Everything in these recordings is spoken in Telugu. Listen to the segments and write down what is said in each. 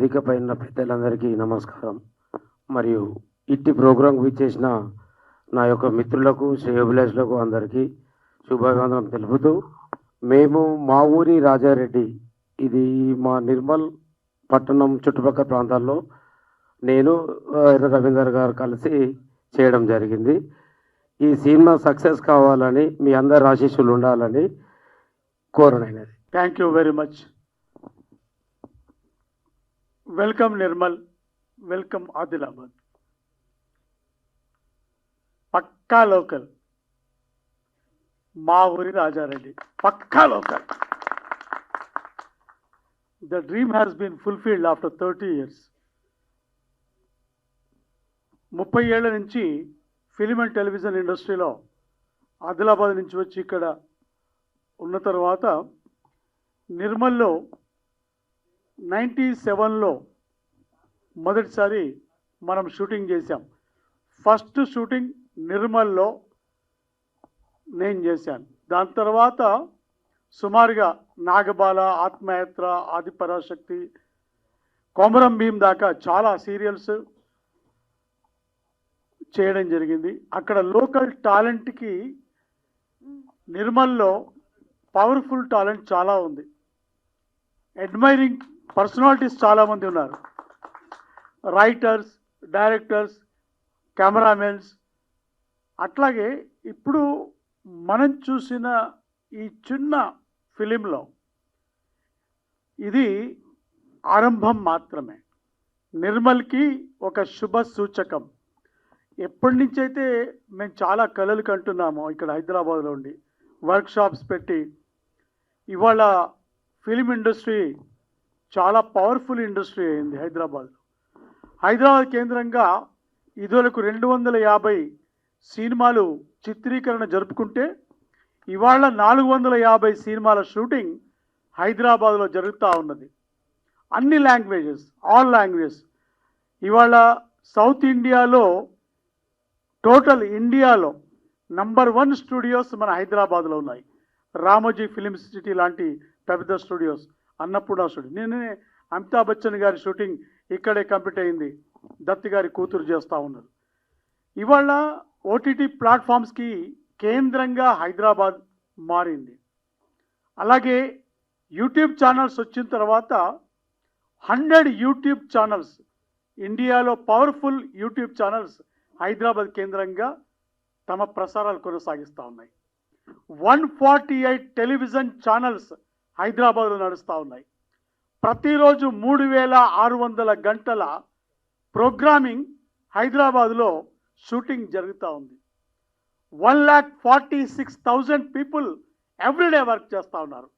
వేదిక పైన పెద్దలందరికీ నమస్కారం. మరియు ఇట్టి ప్రోగ్రాంకు విచ్చేసిన నా యొక్క మిత్రులకు శ్రేయోభిలాషులకు అందరికీ శుభాకాంక్షలు తెలుపుతూ, మేము మా ఊరి రాజారెడ్డి, ఇది మా నిర్మల్ పట్టణం చుట్టుపక్కల ప్రాంతాల్లో నేను ఎర్ర రవీందర్ గారు కలిసి చేయడం జరిగింది. ఈ సినిమా సక్సెస్ కావాలని మీ అందరి ఆశీస్సులు ఉండాలని కోరనైనది. Thank you very much. Welcome Nirmal, welcome Adilabad. పక్కా లోకల్, మా ఊరి రాజారెడ్డి పక్కా local. The dream has been fulfilled after 30 years. 30 ఏళ్ల నుంచి ఫిలిం అండ్ టెలివిజన్ ఇండస్ట్రీలో ఆదిలాబాద్ నుంచి వచ్చి ఇక్కడ ఉన్న తర్వాత నిర్మల్లో 97లో మొదటిసారి మనం షూటింగ్ చేశాం. ఫస్ట్ షూటింగ్ నిర్మల్లో నేను చేశాను. దాని తర్వాత సుమారుగా నాగబాల, ఆత్మయాత్ర, ఆదిపరాశక్తి, కొమరం భీం దాకా చాలా సీరియల్స్ చేయడం జరిగింది. అక్కడ లోకల్ టాలెంట్కి నిర్మల్లో పవర్ఫుల్ టాలెంట్ చాలా ఉంది. అడ్మైరింగ్ పర్సనాలిటీస్ చాలామంది ఉన్నారు. Writers, directors, cameramens. అట్లాగే ఇప్పుడు మనం చూసిన ఈ చిన్న ఫిలింలో ఇది ఆరంభం మాత్రమే. నిర్మల్కి ఒక శుభ సూచకం. ఎప్పటి నుంచైతే మేము చాలా కలలు కంటున్నామో ఇక్కడ హైదరాబాద్లో ఉండి వర్క్షాప్స్ పెట్టి, ఇవాళ ఫిలిం ఇండస్ట్రీ చాలా పవర్ఫుల్ ఇండస్ట్రీ అయింది హైదరాబాద్లో. హైదరాబాద్ కేంద్రంగా ఇదివరకు 250 సినిమాలు చిత్రీకరణ జరుపుకుంటే ఇవాళ 450 సినిమాల షూటింగ్ హైదరాబాద్లో జరుగుతూ ఉన్నది. అన్ని లాంగ్వేజెస్, ఆల్ లాంగ్వేజెస్. ఇవాళ సౌత్ ఇండియాలో, టోటల్ ఇండియాలో నంబర్ 1 స్టూడియోస్ మన హైదరాబాద్లో ఉన్నాయి. రామోజీ ఫిలిం సిటీ లాంటి పెద్ద స్టూడియోస్, అన్నపూర్ణ స్టూడియో. నేనే అమితాబ్ బచ్చన్ గారి షూటింగ్ ఇక్కడే కంప్లీట్ అయింది. దత్ గారి కూతురు చేస్తూ ఉన్నారు. ఇవాళ ఓటీటీ ప్లాట్ఫామ్స్కి కేంద్రంగా హైదరాబాద్ మారింది. అలాగే యూట్యూబ్ ఛానల్స్ వచ్చిన తర్వాత 100 యూట్యూబ్ ఛానల్స్, ఇండియాలో పవర్ఫుల్ యూట్యూబ్ ఛానల్స్ హైదరాబాద్ కేంద్రంగా తమ ప్రసారాలు కొనసాగిస్తూ ఉన్నాయి. 148 టెలివిజన్ ఛానల్స్ హైదరాబాద్లో నడుస్తూ ఉన్నాయి. ప్రతిరోజు 3600 గంటల ప్రోగ్రామింగ్ హైదరాబాద్లో షూటింగ్ జరుగుతూ ఉంది. 1,46,000 పీపుల్ ఎవ్రీడే వర్క్ చేస్తూ ఉన్నారు.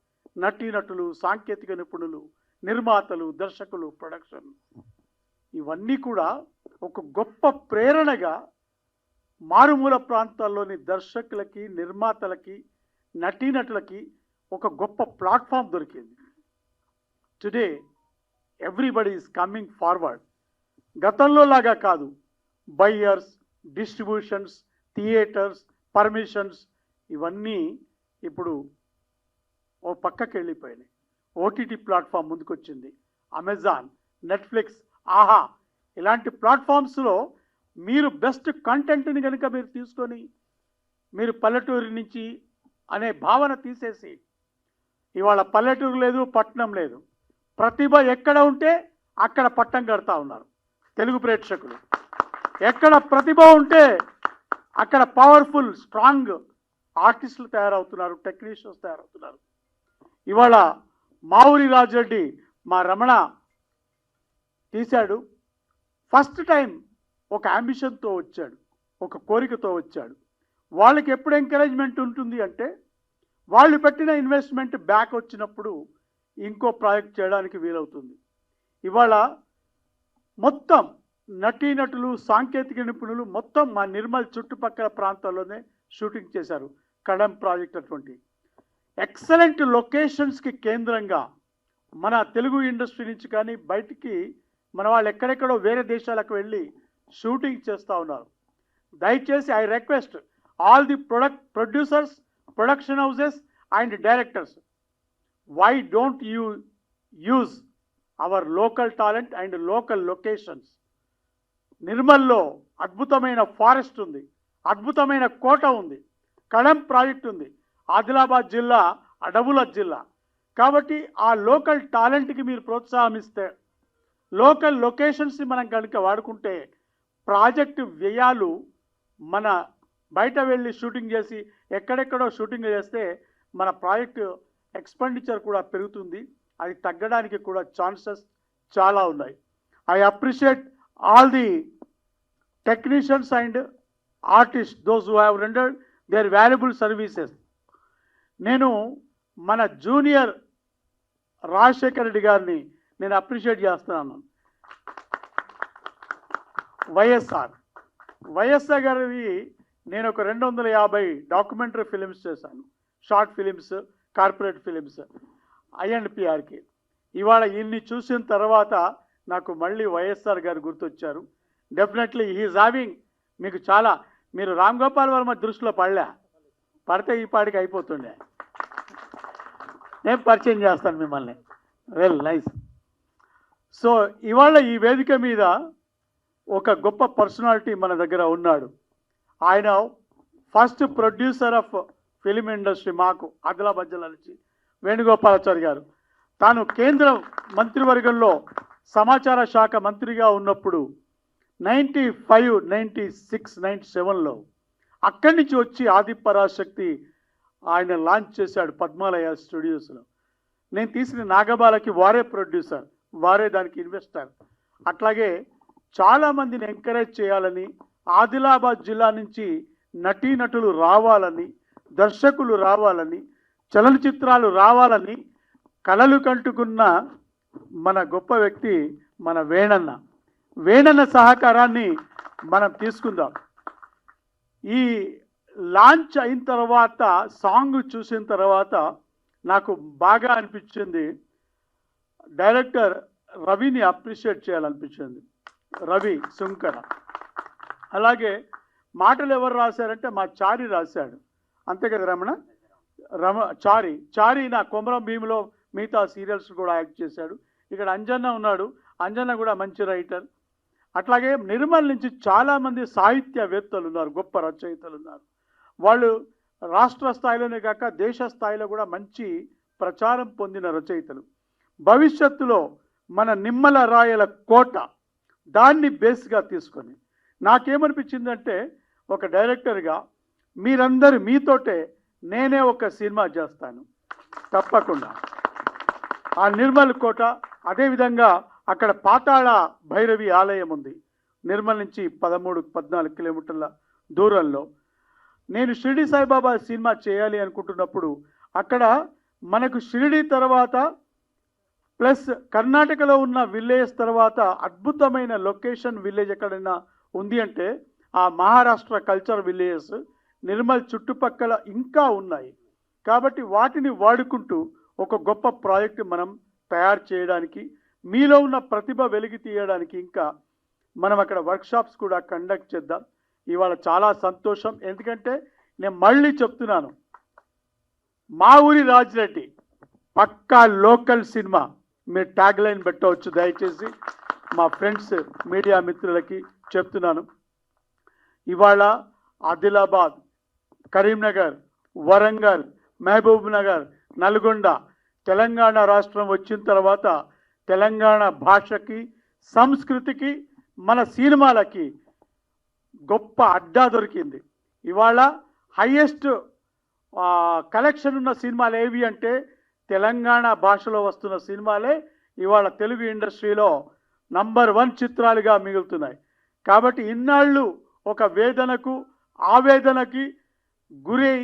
నటీనటులు, సాంకేతిక నిపుణులు, నిర్మాతలు, దర్శకులు, ప్రొడక్షన్. ఇవన్నీ కూడా ఒక గొప్ప ప్రేరణగా మారుమూల ప్రాంతాల్లోని దర్శకులకి, నిర్మాతలకి, నటీనటులకి ఒక గొప్ప ప్లాట్ఫామ్ దొరికింది. Today everybody is coming forward. గతంలో లాగా కాదు. బయ్యర్స్, డిస్ట్రిబ్యూషన్స్, థియేటర్స్, పర్మిషన్స్ ఇవన్నీ ఇప్పుడు ఓ పక్కకి వెళ్ళిపోయినాయి. ఓటీటీ ప్లాట్ఫామ్ ముందుకొచ్చింది. అమెజాన్, నెట్ఫ్లిక్స్, ఆహా ఇలాంటి ప్లాట్ఫామ్స్లో మీరు బెస్ట్ కంటెంట్ని కనుక మీరు తీసుకొని, మీరు పల్లెటూరు నుంచి అనే భావన తీసేసి, ఇవాళ పల్లెటూరు లేదు, పట్టణం లేదు, ప్రతిభ ఎక్కడ ఉంటే అక్కడ పట్టం కడతా ఉన్నారు తెలుగు ప్రేక్షకులు. ఎక్కడ ప్రతిభ ఉంటే అక్కడ పవర్ఫుల్ స్ట్రాంగ్ ఆర్టిస్టులు తయారవుతున్నారు, టెక్నీషియన్స్ తయారవుతున్నారు. ఇవాళ మా ఊరి రాజరెడ్డి, మా రమణ తీశాడు. ఫస్ట్ టైం ఒక అంబిషన్తో వచ్చాడు, ఒక కోరికతో వచ్చాడు. వాళ్ళకి ఎప్పుడు ఎంకరేజ్మెంట్ ఉంటుంది అంటే, వాళ్ళు పెట్టిన ఇన్వెస్ట్మెంట్ బ్యాక్ వచ్చినప్పుడు ఇంకో ప్రాజెక్ట్ చేయడానికి వీలవుతుంది. ఇవాళ మొత్తం నటీనటులు, సాంకేతిక నిపుణులు మొత్తం మా నిర్మల్ చుట్టుపక్కల ప్రాంతాల్లోనే షూటింగ్ చేశారు. కడం ప్రాజెక్ట్ అటువంటి ఎక్సలెంట్ లొకేషన్స్కి కేంద్రంగా మన తెలుగు ఇండస్ట్రీ నుంచి కానీ బయటికి మన వాళ్ళు ఎక్కడెక్కడో వేరే దేశాలకు వెళ్ళి షూటింగ్ చేస్తూ ఉన్నారు. దయచేసి I request all the producers, production houses and directors, why don't you use our local talent and local locations. నిర్మల్లో అద్భుతమైన ఫారెస్ట్ ఉంది, అద్భుతమైన కోట ఉంది, కడం ప్రాజెక్ట్ ఉంది. ఆదిలాబాద్ జిల్లా అడవుల జిల్లా కాబట్టి ఆ లోకల్ టాలెంట్కి మీరు ప్రోత్సాహం ఇస్తే, లోకల్ లొకేషన్స్ని మనం కనుక వాడుకుంటే ప్రాజెక్టు వ్యయాలు మన బయట వెళ్ళి షూటింగ్ చేసి ఎక్కడెక్కడో షూటింగ్ చేస్తే మన ప్రాజెక్టు ఎక్స్పెండిచర్ కూడా పెరుగుతుంది. అది తగ్గడానికి కూడా ఛాన్సెస్ చాలా ఉన్నాయి. I appreciate all the technicians and artist those who have rendered their valuable services. నేను మన జూనియర్ రాజశేఖర్ రెడ్డి గారిని నేను అప్రిషియేట్ చేస్తున్నాను. వైఎస్ఆర్ గారివి నేను ఒక 250 డాక్యుమెంటరీ ఫిలిమ్స్ చేశాను, షార్ట్ ఫిలిమ్స్, కార్పొరేట్ ఫిలిమ్స్ ఐఎండ్పిఆర్కి. ఇవాళ ఇన్ని చూసిన తర్వాత నాకు మళ్ళీ వైఎస్ఆర్ గారు గుర్తొచ్చారు. డెఫినెట్లీ హీఈస్ హ్యావింగ్ మీకు చాలా, మీరు రామ్ గోపాల్ వర్మ దృష్టిలో పడితే ఈ పాటికి అయిపోతుండే. నేను పరిచయం చేస్తాను మిమ్మల్ని. Well nice. సో ఇవాళ ఈ వేదిక మీద ఒక గొప్ప పర్సనాలిటీ మన దగ్గర ఉన్నాడు. ఆయన first producer of film industry మాకు ఆదిలాబాద్ జిల్లా నుంచి వేణుగోపాలాచారి గారు. తాను కేంద్ర మంత్రివర్గంలో సమాచార శాఖ మంత్రిగా ఉన్నప్పుడు 95, 96, 97లో అక్కడి నుంచి వచ్చి ఆదిపరాశక్తి ఆయన లాంచ్ చేశాడు పద్మాలయ స్టూడియోస్లో. నేను తీసిన నాగబాలకి వారే ప్రొడ్యూసర్, వారే దానికి ఇన్వెస్టర్. అట్లాగే చాలామందిని ఎంకరేజ్ చేయాలని, ఆదిలాబాద్ జిల్లా నుంచి నటీనటులు రావాలని, దర్శకులు రావాలని, చలనచిత్రాలు రావాలని కలలు కంటుకున్న మన గొప్ప వ్యక్తి మన వేణన్న సహకారాన్ని మనం తీసుకుందాం. ఈ లాంచ్ అయిన తర్వాత సాంగ్ చూసిన తర్వాత నాకు బాగా అనిపించింది, డైరెక్టర్ రవిని అప్రిషియేట్ చేయాలనిపించింది. రవి సుంకర. అలాగే మాటలు ఎవరు రాశారంటే మా చారి రాశాడు, అంతే కదా చారి నా కొమరం భీములో మిగతా సీరియల్స్ కూడా యాక్ట్ చేశాడు. ఇక్కడ అంజన్న ఉన్నాడు, అంజన్న కూడా మంచి రైటర్. అట్లాగే నిర్మల్ నుంచి చాలామంది సాహిత్యవేత్తలు ఉన్నారు, గొప్ప రచయితలు ఉన్నారు. వాళ్ళు రాష్ట్ర స్థాయిలోనే కాక దేశ స్థాయిలో కూడా మంచి ప్రచారం పొందిన రచయితలు. భవిష్యత్తులో మన నిమ్మల రాయల కోట దాన్ని బేస్గా తీసుకొని నాకేమనిపించిందంటే ఒక డైరెక్టర్గా మీరందరూ మీతోటే నేనే ఒక సినిమా చేస్తాను తప్పకుండా. ఆ నిర్మల్ కోట, అదేవిధంగా అక్కడ పాతాళ భైరవి ఆలయం ఉంది నిర్మల్ నుంచి 13-14 కిలోమీటర్ల దూరంలో. నేను షిరిడి సాయిబాబా సినిమా చేయాలి అనుకుంటున్నప్పుడు అక్కడ మనకు షిరిడి తర్వాత ప్లస్ కర్ణాటకలో ఉన్న విలేజ్ తర్వాత అద్భుతమైన లొకేషన్ విలేజ్ ఎక్కడైనా ఉంది అంటే ఆ మహారాష్ట్ర కల్చర్ విలేజెస్ నిర్మల్ చుట్టుపక్కల ఇంకా ఉన్నాయి. కాబట్టి వాటిని వాడుకుంటూ ఒక గొప్ప ప్రాజెక్ట్ మనం తయారు చేయడానికి, మీలో ఉన్న ప్రతిభ వెలికి తీయడానికి ఇంకా మనం అక్కడ వర్క్షాప్స్ కూడా కండక్ట్ చేద్దాం. ఇవాళ చాలా సంతోషం, ఎందుకంటే నేను మళ్ళీ చెప్తున్నాను, మా ఊరి రాజిరెడ్డి పక్కా లోకల్ సినిమా మీరు ట్యాగ్ లైన్ పెట్టవచ్చు. దయచేసి మా ఫ్రెండ్స్ మీడియా మిత్రులకి చెప్తున్నాను, ఇవాళ ఆదిలాబాద్, కరీంనగర్, వరంగల్, మహబూబ్ నగర్, నల్గొండ తెలంగాణ రాష్ట్రం వచ్చిన తర్వాత తెలంగాణ భాషకి, సంస్కృతికి, మన సినిమాలకి గొప్ప అడ్డా దొరికింది. ఇవాళ హైయెస్ట్ కలెక్షన్ ఉన్న సినిమాలు ఏవి అంటే తెలంగాణ భాషలో వస్తున్న సినిమాలే ఇవాళ తెలుగు ఇండస్ట్రీలో నంబర్ 1 చిత్రాలుగా మిగులుతున్నాయి. కాబట్టి ఇన్నాళ్ళు ఒక వేదనకు, ఆవేదనకి గురై,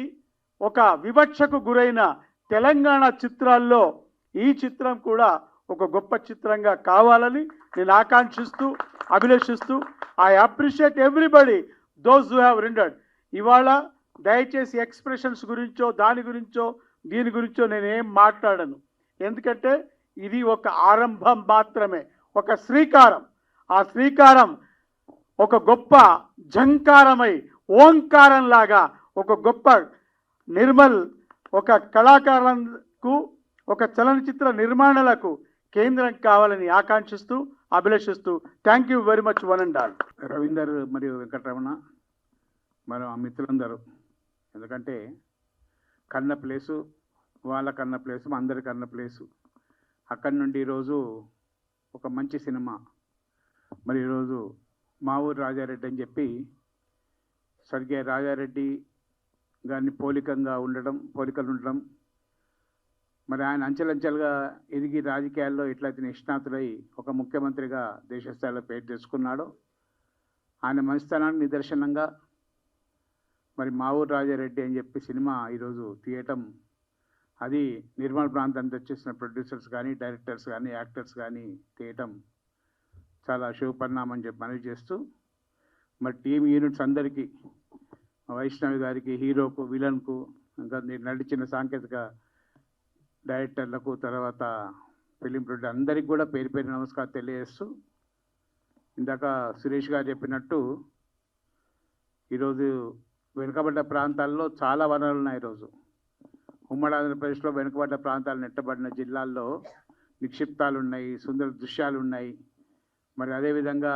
ఒక వివక్షకు గురైన తెలంగాణ చిత్రాల్లో ఈ చిత్రం కూడా ఒక గొప్ప చిత్రంగా కావాలని నేను ఆకాంక్షిస్తూ, అభిలషిస్తూ, I appreciate everybody those who have rendered. ఇవాళ దయచేసి ఎక్స్ప్రెషన్స్ గురించో దాని గురించో దీని గురించో నేనేం మాట్లాడను, ఎందుకంటే ఇది ఒక ఆరంభం మాత్రమే, ఒక శ్రీకారం. ఆ శ్రీకారం ఒక గొప్ప ఝంకారమై ఓంకారంలాగా ఒక గొప్ప నిర్మల్ ఒక కళాకారులకు, ఒక చలనచిత్ర నిర్మాణాలకు కేంద్రం కావాలని ఆకాంక్షిస్తూ అభిలషిస్తూ thank you very much one and all. Ravinder మరియు వెంకటరమణ మరి ఆ మిత్రులందరూ, ఎందుకంటే కన్న ప్లేసు వాళ్ళ కన్న ప్లేసు అందరి కన్న ప్లేసు. అక్కడి నుండి ఈరోజు ఒక మంచి సినిమా, మరి ఈరోజు మా ఊరు రాజారెడ్డి అని చెప్పి స్వర్గీయ రాజారెడ్డి గారిని పోలికలు ఉండడం, మరి ఆయన అంచెలంచెలుగా ఎదిగి రాజకీయాల్లో ఎట్లయితే నిష్ణాతులై ఒక ముఖ్యమంత్రిగా దేశ స్థాయిలో పేరు తెచ్చుకున్నాడో ఆయన మంచితనానికి నిదర్శనంగా మరి మా ఊరు రాజారెడ్డి అని చెప్పి సినిమా ఈరోజు తీయటం, అది నిర్మల్ ప్రాంతానికి వచ్చేసిన ప్రొడ్యూసర్స్ కానీ డైరెక్టర్స్ కానీ యాక్టర్స్ కానీ తీయటం చాలా శుభపరిణామం అని చెప్పి మనవి చేస్తూ, మరి టీమ్ యూనిట్స్ అందరికీ, వైష్ణవి గారికి, హీరోకు, విలన్కు, ఇంకా నడిచిన సాంకేతిక డైరెక్టర్లకు, తర్వాత ఫిలిం ప్రొడ్యూసర్ అందరికీ కూడా పేరు పేరు నమస్కారం తెలియజేస్తూ, ఇందాక సురేష్ గారు చెప్పినట్టు ఈరోజు వెనుకబడ్డ ప్రాంతాల్లో చాలా వనరులు ఉన్నాయి. ఈరోజు ఉమ్మడి ఆంధ్రప్రదేశ్లో వెనుకబడ్డ ప్రాంతాలు నెట్టబడిన జిల్లాల్లో నిక్షిప్తాలు ఉన్నాయి, సుందర దృశ్యాలు ఉన్నాయి. మరి అదేవిధంగా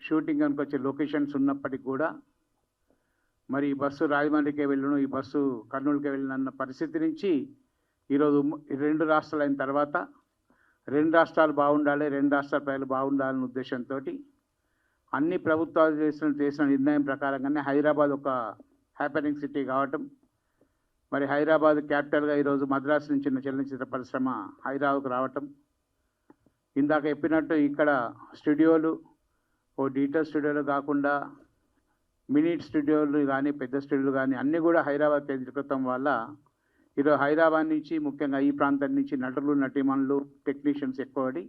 షూటింగ్ కనుక వచ్చే లొకేషన్స్ ఉన్నప్పటికీ కూడా మరి ఈ బస్సు రాజమండ్రికే వెళ్ళను, ఈ బస్సు కర్నూలుకే వెళ్ళిన పరిస్థితి నుంచి ఈరోజు 2 రాష్ట్రాలు అయిన తర్వాత 2 రాష్ట్రాలు బాగుండాలి, 2 రాష్ట్రాల ప్రజలు బాగుండాలనే ఉద్దేశంతో అన్ని ప్రభుత్వాలు చేసిన నిర్ణయం ప్రకారంగానే హైదరాబాద్ ఒక హ్యాపెనింగ్ సిటీ కావటం, మరి హైదరాబాద్ క్యాపిటల్గా ఈరోజు మద్రాసు నుంచి చలనచిత్ర పరిశ్రమ హైదరాబాద్కు రావటం, ఇందాక చెప్పినట్టు ఇక్కడ స్టూడియోలు ఓ డిజిటల్ స్టూడియోలు కాకుండా మినీ స్టూడియోలు కానీ పెద్ద స్టూడియోలు కానీ అన్నీ కూడా హైదరాబాద్ కేంద్రీకృతం వల్ల ఈరోజు హైదరాబాద్ నుంచి ముఖ్యంగా ఈ ప్రాంతం నుంచి నటులు, నటీమణులు, టెక్నీషియన్స్ ఎక్కువడి,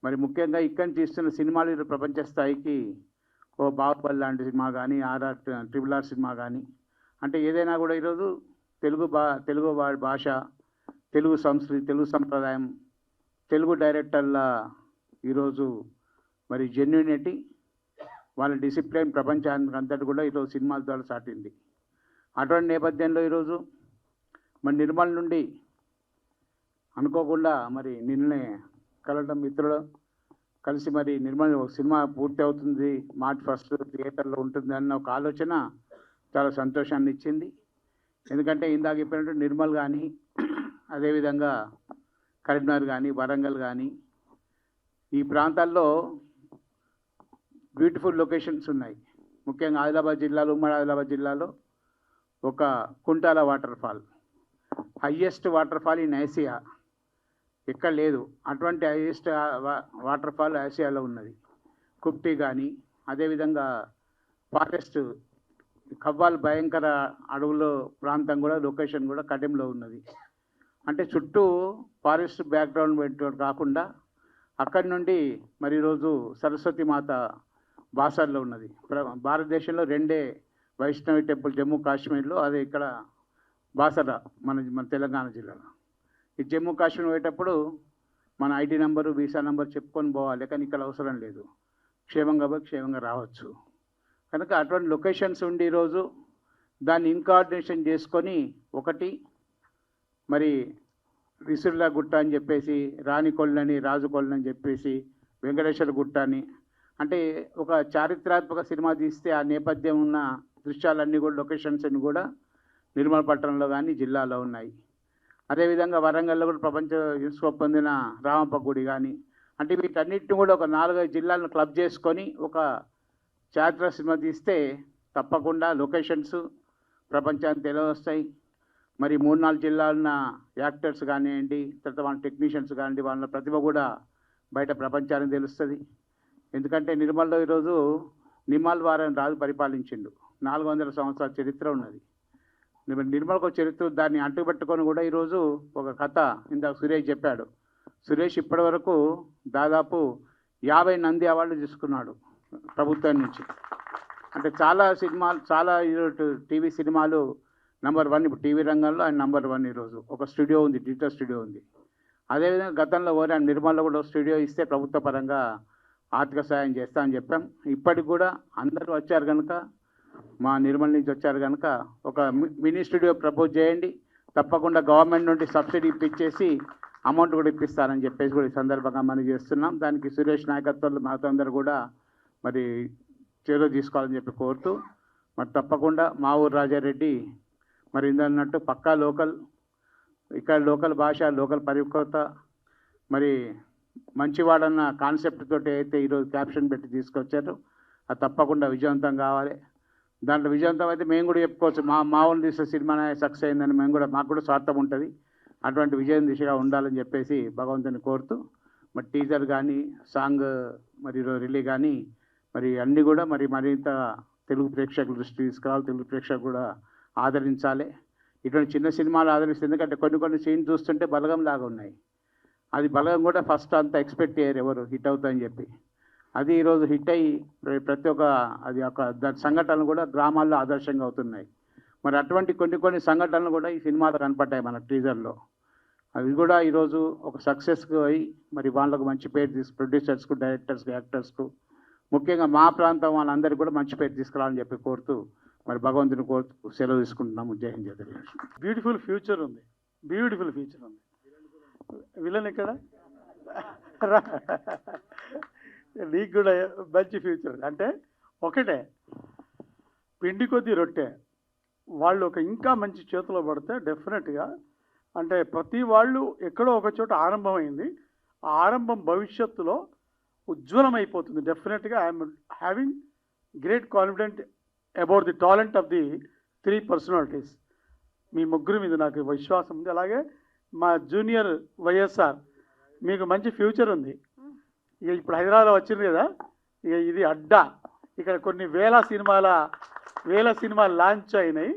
మరి ముఖ్యంగా ఇక్కడి నుంచి తీస్తున్న సినిమాలు ఈరోజు ప్రపంచ స్థాయికి ఓ బాహుబలి లాంటి సినిమా కానీ, RRR సినిమా కానీ, అంటే ఏదైనా కూడా ఈరోజు తెలుగు భాష, తెలుగు సంస్కృతి, తెలుగు సంప్రదాయం, తెలుగు డైరెక్టర్ల ఈరోజు మరి జెన్యూనిటీ, వాళ్ళ డిసిప్లిన్ ప్రపంచానికి అంతటి కూడా ఈరోజు సినిమాల ద్వారా సాటింది. అటువంటి నేపథ్యంలో ఈరోజు మరి నిర్మల్ నుండి అనుకోకుండా మరి నిన్నే కలవడం మిత్రులు కలిసి మరి నిర్మల్ సినిమా పూర్తి అవుతుంది, మార్చ్ 1 థియేటర్లో ఉంటుంది అన్న ఒక ఆలోచన చాలా సంతోషాన్ని ఇచ్చింది. ఎందుకంటే ఇందాక చెప్పినట్టు నిర్మల్ కానీ, అదేవిధంగా కరీంనగర్ కానీ, వరంగల్ కానీ, ఈ ప్రాంతాల్లో బ్యూటిఫుల్ లొకేషన్స్ ఉన్నాయి. ముఖ్యంగా ఆదిలాబాద్ జిల్లాలో, ఉమ్మడి ఆదిలాబాద్ జిల్లాలో ఒక Kuntala water fall, highest water fall in Asia, ఎక్కడ లేదు. అటువంటి హైయెస్ట్ వాటర్ ఫాల్ ఆసియాలో ఉన్నది. కుప్టి కానీ, అదేవిధంగా ఫారెస్ట్ కవ్వాల్ భయంకర అడవుల ప్రాంతం కూడా లొకేషన్ కూడా కడెంలో ఉన్నది. అంటే చుట్టూ ఫారెస్ట్ బ్యాక్గ్రౌండ్ పెట్టుకోవడం కాకుండా అక్కడి నుండి మరి ఈరోజు సరస్వతి మాత బాసర్లో ఉన్నది. భారతదేశంలో 2 వైష్ణవి టెంపుల్ జమ్మూ కాశ్మీర్లో, అదే ఇక్కడ బాసర మన తెలంగాణ జిల్లాలో. ఈ జమ్మూ కాశ్మీర్ పోయేటప్పుడు మన ఐడి నెంబరు, వీసా నెంబర్ చెప్పుకొని పోవాలి, కానీ ఇక్కడ అవసరం లేదు, క్షేమంగా పోయి క్షేమంగా రావచ్చు. కనుక అటువంటి లొకేషన్స్ ఉండి ఈరోజు దాన్ని ఇన్కోఆర్డినేషన్ చేసుకొని, ఒకటి మరి రిసుర్ల గుట్ట అని చెప్పేసి, రాణికొల్లని, రాజుకొల్లని చెప్పేసి, వెంకటేశ్వర గుట్ట అని, అంటే ఒక చారిత్రాత్మక సినిమా తీస్తే ఆ నేపథ్యం ఉన్న దృశ్యాలన్నీ కూడా, లొకేషన్స్ అన్నీ కూడా నిర్మల్ పట్టణంలో కానీ జిల్లాలో ఉన్నాయి. అదేవిధంగా వరంగల్లో కూడా ప్రపంచ యునెస్కో పొందిన రామప్ప గుడి కానీ, అంటే వీటన్నిటిని కూడా ఒక 4-5 జిల్లాలను క్లబ్ చేసుకొని ఒక చారిత్రక సినిమా తీస్తే తప్పకుండా లొకేషన్స్ ప్రపంచానికి తెలియవస్తాయి. మరి 3-4 జిల్లాలున్న యాక్టర్స్ కానివ్వండి, తర్వాత వాళ్ళ టెక్నీషియన్స్ కానివ్వండి, వాళ్ళ ప్రతిభ కూడా బయట ప్రపంచానికి తెలుస్తుంది. ఎందుకంటే నిర్మల్లో ఈరోజు నిమ్మల్ వారని రాజు పరిపాలించిండు, 400 సంవత్సరాల చరిత్ర ఉన్నది. నిర్మల్కు చరిత్ర, దాన్ని అంటుపెట్టుకొని కూడా ఈరోజు ఒక కథ ఇందాక సురేష్ చెప్పాడు. సురేష్ ఇప్పటి వరకు దాదాపు 50 నంది అవార్డులు తీసుకున్నాడు ప్రభుత్వం నుంచి. అంటే చాలా సినిమాలు, చాలా టీవీ సినిమాలు నెంబర్ 1 ఇప్పుడు టీవీ రంగంలో ఆయన నెంబర్ 1. ఈరోజు ఒక స్టూడియో ఉంది, డిజిటల్ స్టూడియో ఉంది. అదేవిధంగా గతంలో ఆయన నిర్మల్లో కూడా స్టూడియో ఇస్తే ప్రభుత్వ పరంగా ఆర్థిక సాయం చేస్తా అని చెప్పాం. ఇప్పటికి కూడా అందరూ వచ్చారు కనుక, మా నిర్మల్ నుంచి వచ్చారు కనుక ఒక మినీ స్టూడియో ప్రపోజ్ చేయండి, తప్పకుండా గవర్నమెంట్ నుండి సబ్సిడీ ఇప్పించేసి అమౌంట్ కూడా ఇప్పిస్తారని చెప్పేసి కూడా ఈ సందర్భంగా మనం చేస్తున్నాం. దానికి సురేష్ నాయకత్వంలో మాతో అందరూ కూడా మరి చర్య తీసుకోవాలని చెప్పి కోరుతూ, మరి తప్పకుండా మా ఊరు రాజారెడ్డి మరి ఇందన్నట్టు పక్కా లోకల్, ఇక్కడ లోకల్ భాష, లోకల్ పరిపక్వత, మరి మంచివాడన్న కాన్సెప్ట్ తోటి అయితే ఈరోజు క్యాప్షన్ పెట్టి తీసుకొచ్చారు, అది తప్పకుండా విజయవంతం కావాలి. దాంట్లో విజయవంతం అయితే మేము కూడా చెప్పుకోవచ్చు, మా ఊళ్ళు తీసే సినిమా సక్సెస్ అయిందని మేము కూడా, మాకు కూడా స్వార్థం ఉంటుంది. అటువంటి విజయం దిశగా ఉండాలని చెప్పేసి భగవంతుని కోరుతూ, మరి టీజర్ కానీ సాంగ్ మరి రిలీజ్ కానీ మరి అన్నీ కూడా మరి మరింత తెలుగు ప్రేక్షకుల దృష్టి తీసుకురావాలి, తెలుగు ప్రేక్షకులు కూడా ఆదరించాలి. ఇటువంటి చిన్న సినిమాలు ఆదరిస్తుంది, ఎందుకంటే కొన్ని సీన్ చూస్తుంటే బలగం లాగా ఉన్నాయి. అది బలగం కూడా ఫస్ట్ అంత ఎక్స్పెక్ట్ చేయరు ఎవరు హిట్ అవుతాయని చెప్పి. అది ఈరోజు హిట్ అయ్యి ప్రతి ఒక్క అది ఒక సంఘటనలు కూడా గ్రామాల్లో ఆదర్శంగా అవుతున్నాయి. మరి అటువంటి కొన్ని సంఘటనలు కూడా ఈ సినిమాలో కనపడ్డాయి మన టీజర్లో. అవి కూడా ఈరోజు ఒక సక్సెస్కు అయ్యి మరి వాళ్ళకు మంచి పేరు ప్రొడ్యూసర్స్కు, డైరెక్టర్స్కు, యాక్టర్స్కు, ముఖ్యంగా మా ప్రాంతం వాళ్ళందరికీ కూడా మంచి పేరు తీసుకురావాలని చెప్పి కోరుతూ మరి భగవంతుని కోరుతూ సెలవు తీసుకుంటున్నాము. జై హింద్, జై తెలుగు. బ్యూటిఫుల్ ఫ్యూచర్ ఉంది. విలన్ ఇక్కడ నీకు కూడా మంచి ఫ్యూచర్. అంటే ఒకటే, పిండి కొద్దీ రొట్టె. వాళ్ళు ఇంకా మంచి చేతిలో పడితే డెఫినెట్గా, అంటే ప్రతి వాళ్ళు ఎక్కడో ఒక చోట ఆరంభమైంది, ఆ ఆరంభం భవిష్యత్తులో ఉజ్వలమైపోతుంది. డెఫినెట్గా I'm having great confident about the talent of the 3 personalities. మీ ముగ్గురు మీద నాకు విశ్వాసం ఉంది. అలాగే మా జూనియర్ వైఎస్ఆర్, మీకు మంచి ఫ్యూచర్ ఉంది. ఇక ఇప్పుడు హైదరాబాద్లో వచ్చింది కదా, ఇక ఇది అడ్డా. ఇక్కడ కొన్ని వేల సినిమాలు లాంచ్ అయినాయి.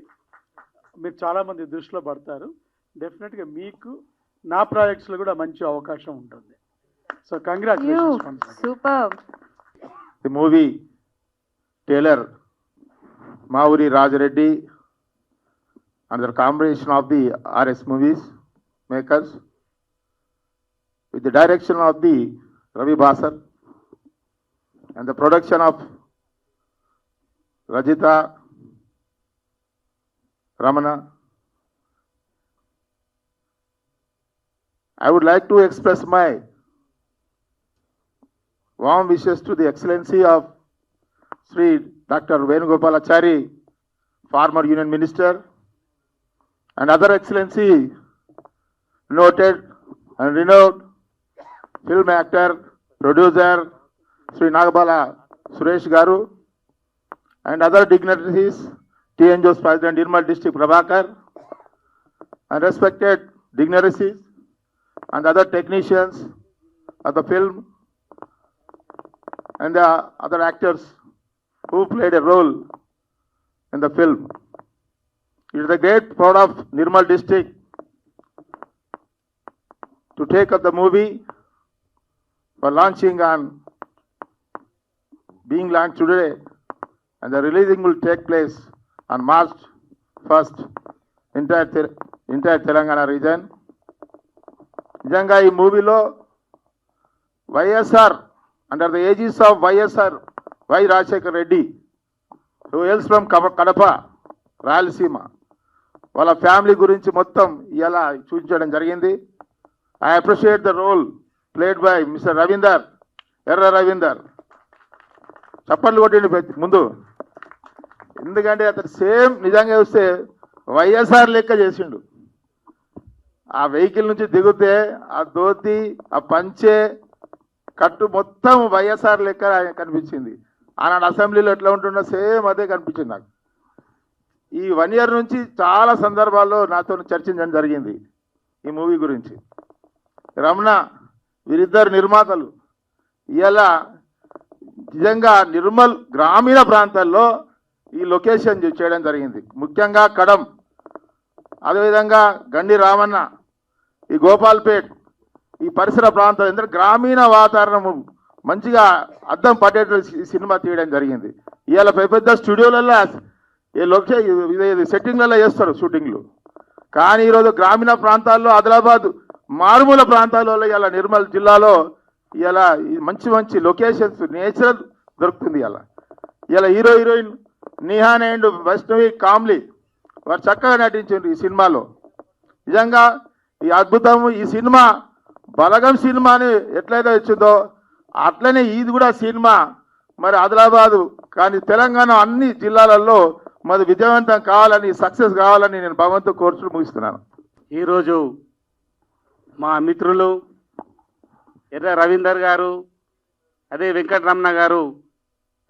మీరు చాలామంది దృష్టిలో పడతారు. డెఫినెట్గా మీకు నా ప్రాజెక్ట్స్లో కూడా మంచి అవకాశం ఉంటుంది. So congratulations. Super. The movie trailer, Mauri Rajareddy, under combination of the RS Movies makers, with the direction of the Ravi Basar and the production of Rajita Ramana. I would like to express my warm wishes to the Excellency of Sri Dr. Venugopalachari, former Union Minister, and other Excellency, noted and renowned film actor, producer, Sri Nagabala Suresh Garu, and other dignitaries, TNJO's President Nirmal District Prabhakar, and respected dignitaries and other technicians of the film and the other actors who played a role in the film. It is the great proud of Nirmal District to take up the movie for launching on being launched today, and the releasing will take place on March 1st, entire Telangana region. నిజంగా ఈ మూవీలో YSR, under the aegis of YSR Y Rajasekhar Reddy, who hails from Kadapa, Rayalaseema, వాళ్ళ ఫ్యామిలీ గురించి మొత్తం ఇలా చూపించడం జరిగింది. I appreciate the role played by mister Ravinder, Erra Ravinder. చప్పట్లు కొట్టిండి ముందు, ఎందుకంటే అతను సేమ్ నిజంగా చూస్తే వైఎస్ఆర్ లెక్క చేసిండు. ఆ వెహికల్ నుంచి దిగితే ఆ ధోతి, ఆ పంచే, కట్టు మొత్తం వైఎస్ఆర్ లెక్క కనిపించింది. ఆనాడు అసెంబ్లీలో ఎట్లా ఉంటుందో సేమ్ అదే కనిపించింది నాకు. ఈ 1 year నుంచి చాలా సందర్భాల్లో నాతో చర్చించడం జరిగింది ఈ మూవీ గురించి. రమణ, వీరిద్దరు నిర్మాతలు ఇలా నిజంగా నిర్మల్ గ్రామీణ ప్రాంతాల్లో ఈ లొకేషన్ చేయడం జరిగింది. ముఖ్యంగా కడం, అదేవిధంగా గండి రామన్న, ఈ గోపాల్పేట్, ఈ పరిసర ప్రాంతాలు ఎందుకంటే గ్రామీణ వాతావరణం మంచిగా అద్దం పట్టేట సినిమా తీయడం జరిగింది. ఇవాళ పెద్ద స్టూడియోలలో ఈ లొకేషన్ సెట్టింగ్లలో చేస్తారు షూటింగ్లు, కానీ ఈరోజు గ్రామీణ ప్రాంతాల్లో, ఆదిలాబాద్ మారుమూల ప్రాంతాలలో ఇలా నిర్మల్ జిల్లాలో ఇలా మంచి లొకేషన్స్, నేచురల్ దొరుకుతుంది. ఇలా hero heroine Nihan and Vaishnavi కామ్లీ వారు చక్కగా నటించారు ఈ సినిమాలో. నిజంగా ఈ అద్భుతం, ఈ సినిమా బలగం సినిమాని ఎట్లయితే వచ్చిందో అట్లనే ఇది కూడా సినిమా మరి ఆదిలాబాదు కానీ తెలంగాణ అన్ని జిల్లాలలో మరి విజయవంతం కావాలని సక్సెస్ కావాలని నేను భగవంతు కోర్చులు ముగిస్తున్నాను. ఈరోజు మా మిత్రులు ఎర్ర రవీందర్ గారు, అదే వెంకటరమణ గారు,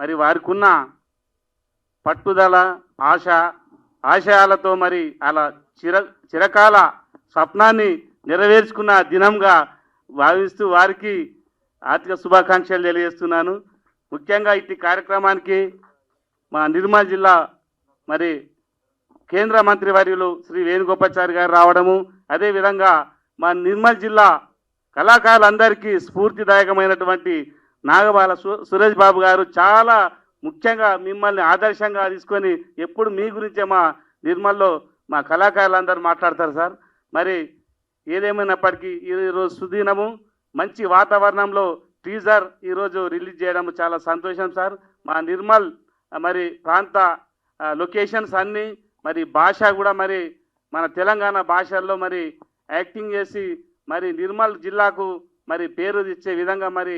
మరి వారికి ఉన్న పట్టుదల, ఆశయాలతో మరి అలా చిరకాల స్వప్నాన్ని నెరవేర్చుకున్న దినంగా భావిస్తూ వారికి ఆర్థిక శుభాకాంక్షలు తెలియజేస్తున్నాను. ముఖ్యంగా ఇట్టి కార్యక్రమానికి మా నిర్మల్ జిల్లా మరి కేంద్ర మంత్రివర్యులు శ్రీ వేణుగోపాచారి గారు రావడము, అదేవిధంగా మా నిర్మల్ జిల్లా కళాకారులందరికీ స్ఫూర్తిదాయకమైనటువంటి నాగబాల సురేష్ బాబు గారు చాలా ముఖ్యంగా మిమ్మల్ని ఆదర్శంగా తీసుకొని ఎప్పుడు మీ గురించే మా నిర్మల్లో మా కళాకారులందరూ మాట్లాడతారు సార్. మరి ఏదేమైనప్పటికీ ఈరోజు సుదీనము, మంచి వాతావరణంలో టీజర్ ఈరోజు రిలీజ్ చేయడం చాలా సంతోషం సార్. మా నిర్మల్ మరి ప్రాంత లొకేషన్స్ అన్నీ మరి భాష కూడా మరి మన తెలంగాణ భాషల్లో మరి యాక్టింగ్ చేసి మరి నిర్మల్ జిల్లాకు మరి పేరు ఇచ్చే విధంగా మరి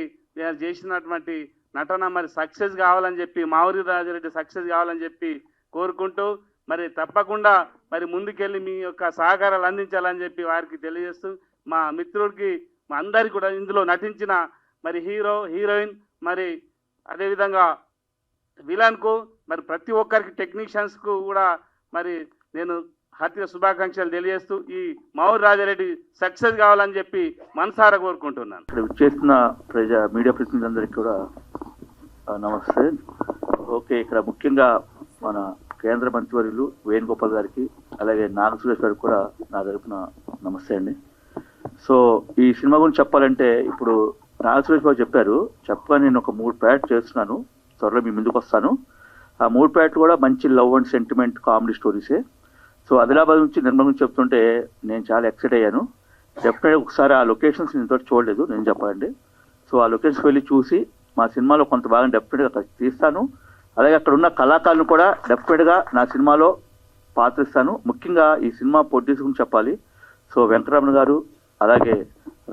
చేసినటువంటి నటన మరి సక్సెస్ కావాలని చెప్పి, మావురి రాజారెడ్డి సక్సెస్ కావాలని చెప్పి కోరుకుంటూ మరి తప్పకుండా మరి ముందుకెళ్ళి మీ యొక్క సహకారాలు అందించాలని చెప్పి వారికి తెలియజేస్తూ, మా మిత్రుడికి మా అందరికి కూడా ఇందులో నటించిన మరి హీరో, హీరోయిన్, మరి అదేవిధంగా విలన్కు మరి ప్రతి ఒక్కరికి టెక్నీషియన్స్కు కూడా మరి నేను హార్దిక శుభాకాంక్షలు తెలియజేస్తూ ఈ మావురి రాజారెడ్డి సక్సెస్ కావాలని చెప్పి మనసారా కోరుకుంటున్నాను. ఇక్కడ చేస్తున్న మీడియా ప్రతినిధులందరికీ కూడా నమస్తే. ఓకే, ఇక్కడ ముఖ్యంగా మన కేంద్ర మంత్రివర్యులు వేణుగోపాల్ గారికి, అలాగే నాగ సురేష్ గారికి కూడా నా తరపున నమస్తే అండి. సో ఈ సినిమా గురించి చెప్పాలంటే ఇప్పుడు నాగ సురేష్ బాబు చెప్పగా నేను ఒక 3 ప్యాట్ చేస్తున్నాను, త్వరలో మీ ముందుకు వస్తాను. ఆ 3 ప్యాట్ కూడా మంచి లవ్ అండ్ సెంటిమెంట్ కామెడీ స్టోరీసే. సో ఆదిలాబాద్ నుంచి నిర్మల్ నుంచి చెప్తుంటే నేను చాలా ఎక్సైట్ అయ్యాను. డెఫినెట్గా ఒకసారి ఆ లొకేషన్స్ నేను తోటి చూడలేదు నేను చెప్పాలండి. సో ఆ లొకేషన్స్కి వెళ్ళి చూసి మా సినిమాలో కొంత భాగం డెఫినెట్గా తీస్తాను. అలాగే అక్కడ ఉన్న కళాకారులను కూడా డెఫినెట్గా నా సినిమాలో పాత్రిస్తాను. ముఖ్యంగా ఈ సినిమా ప్రొడ్యూసర్ గురించి చెప్పాలి. సో వెంకటరమణ గారు, అలాగే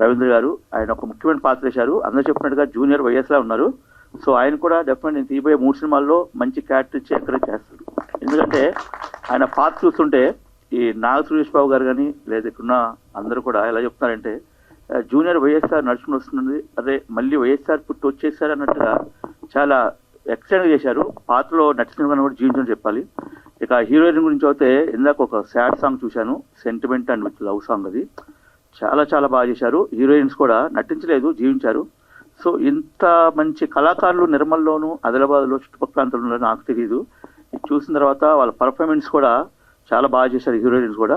రవీంద్ర గారు, ఆయన ఒక ముఖ్యమైన పాత్ర వేశారు. అందరూ చెప్పినట్టుగా జూనియర్ వైఎస్లా ఉన్నారు. సో ఆయన కూడా డెఫినెట్ నేను తీయబోయే 3 సినిమాల్లో మంచి క్యారెక్టర్ ఇచ్చి ఎంకరేజ్ చేస్తారు. ఎందుకంటే ఆయన పాత్ర చూస్తుంటే ఈ నాగ సురేష్ బాబు గారు కానీ లేదా ఇక్కడున్న అందరూ కూడా ఎలా చెప్తున్నారంటే జూనియర్ వైఎస్ఆర్ నడుచుకుని వస్తుంది, అదే మళ్ళీ వైఎస్ఆర్ పుట్టి వచ్చేసారు అన్నట్టుగా చాలా ఎక్సైట్గా చేశారు. పాత్రలో నటించిన కూడా జీవించని చెప్పాలి. ఇక హీరోయిన్ గురించి అయితే ఇందాక ఒక సాడ్ సాంగ్ చూశాను, sentiment and with love song. అది చాలా చాలా బాగా చేశారు. హీరోయిన్స్ కూడా నటించలేదు, జీవించారు. సో ఇంత మంచి కళాకారులు నిర్మల్లోను, ఆదిలాబాద్లో, చుట్టుపక్కల ప్రాంతంలో నాకు తెలియదు. ఇది చూసిన తర్వాత వాళ్ళ పర్ఫార్మెన్స్ కూడా చాలా బాగా చేశారు హీరోయిన్స్ కూడా.